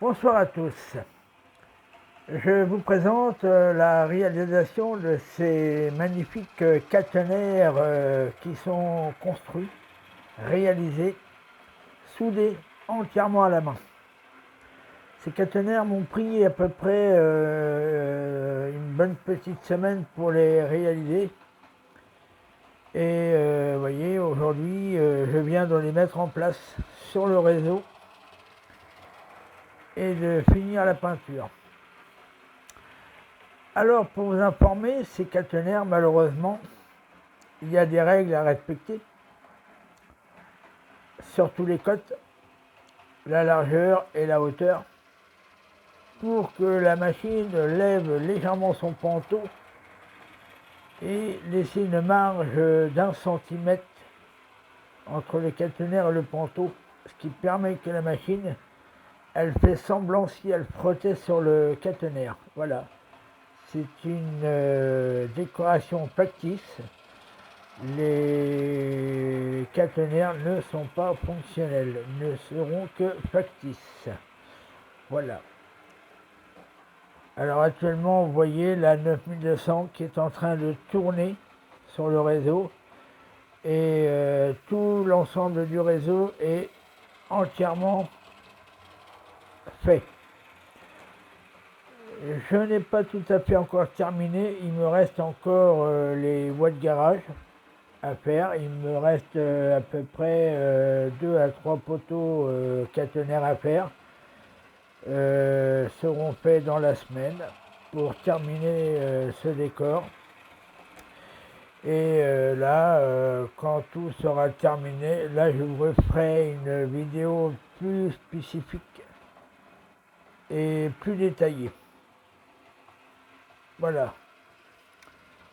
Bonsoir à tous. Je vous présente la réalisation de ces magnifiques caténaires qui sont construits, réalisés, soudés entièrement à la main. Ces caténaires m'ont pris à peu près une bonne petite semaine pour les réaliser. Et vous voyez, aujourd'hui, je viens de les mettre en place sur le réseau et de finir la peinture. Alors, pour vous informer, ces caténaires, malheureusement, il y a des règles à respecter sur tous les côtes, la largeur et la hauteur, pour que la machine lève légèrement son ponton et laisser une marge d'1 centimètre entre le caténaire et le ponton, ce qui permet que la machine, elle fait semblant si elle frottait sur le caténaire. Voilà. C'est une décoration factice. Les caténaires ne sont pas fonctionnels, ne seront que factices. Voilà. Alors actuellement, vous voyez la 9200 qui est en train de tourner sur le réseau et tout l'ensemble du réseau est entièrement fait. Je n'ai pas tout à fait encore terminé, il me reste encore les voies de garage à faire. Il me reste à peu près 2 à 3 poteaux caténaires à faire. Seront faits dans la semaine pour terminer ce décor. Et là, quand tout sera terminé, là je vous referai une vidéo plus spécifique et plus détaillée. Voilà.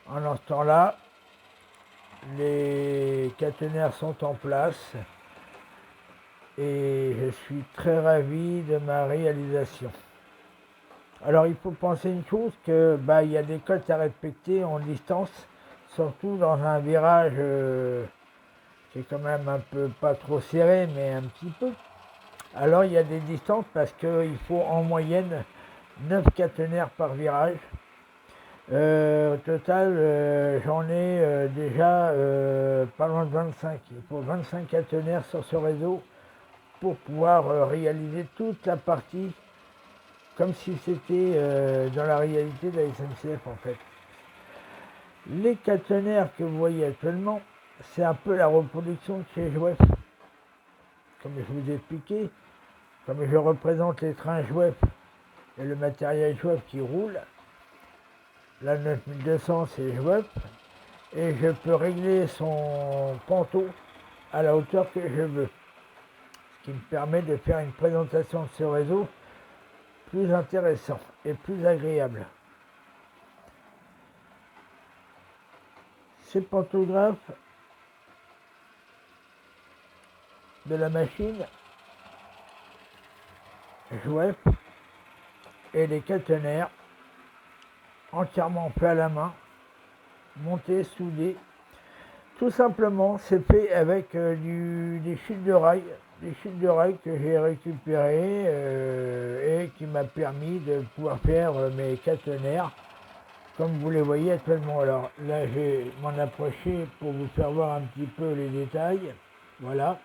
En ce temps-là, les caténaires sont en place et je suis très ravi de ma réalisation. Alors il faut penser une chose, que il y a des côtes à respecter en distance, surtout dans un virage qui est quand même un peu pas trop serré mais un petit peu. Alors il y a des distances parce qu'il faut en moyenne 9 caténaires par virage. Au total, j'en ai déjà pas loin de 25. Il faut 25 caténaires sur ce réseau pour pouvoir réaliser toute la partie comme si c'était dans la réalité de la SNCF en fait. Les caténaires que vous voyez actuellement, c'est un peu la reproduction de chez Jouef. Comme je vous ai expliqué, comme je représente les trains Jouef et le matériel Jouef qui roule, la 9200 c'est Jouef, et je peux régler son ponton à la hauteur que je veux. Ce qui me permet de faire une présentation de ce réseau plus intéressant et plus agréable. Ces pantographes de la machine Jouef et les caténaires entièrement faits à la main, montés, soudés. Tout simplement, c'est fait avec des chutes de rail, que j'ai récupérées et qui m'a permis de pouvoir faire mes caténaires comme vous les voyez actuellement. Alors là, je vais m'en approcher pour vous faire voir un petit peu les détails. Voilà.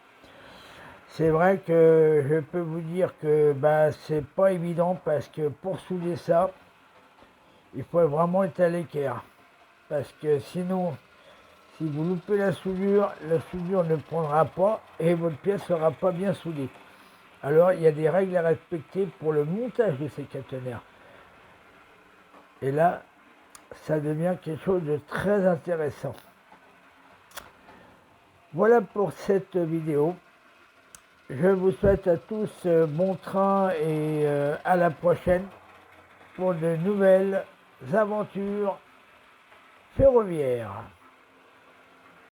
C'est vrai que je peux vous dire que c'est pas évident parce que pour souder ça, il faut vraiment être à l'équerre. Parce que sinon, si vous loupez la soudure ne prendra pas et votre pièce ne sera pas bien soudée. Alors il y a des règles à respecter pour le montage de ces caténaires. Et là, ça devient quelque chose de très intéressant. Voilà pour cette vidéo. Je vous souhaite à tous bon train et à la prochaine pour de nouvelles aventures ferroviaires.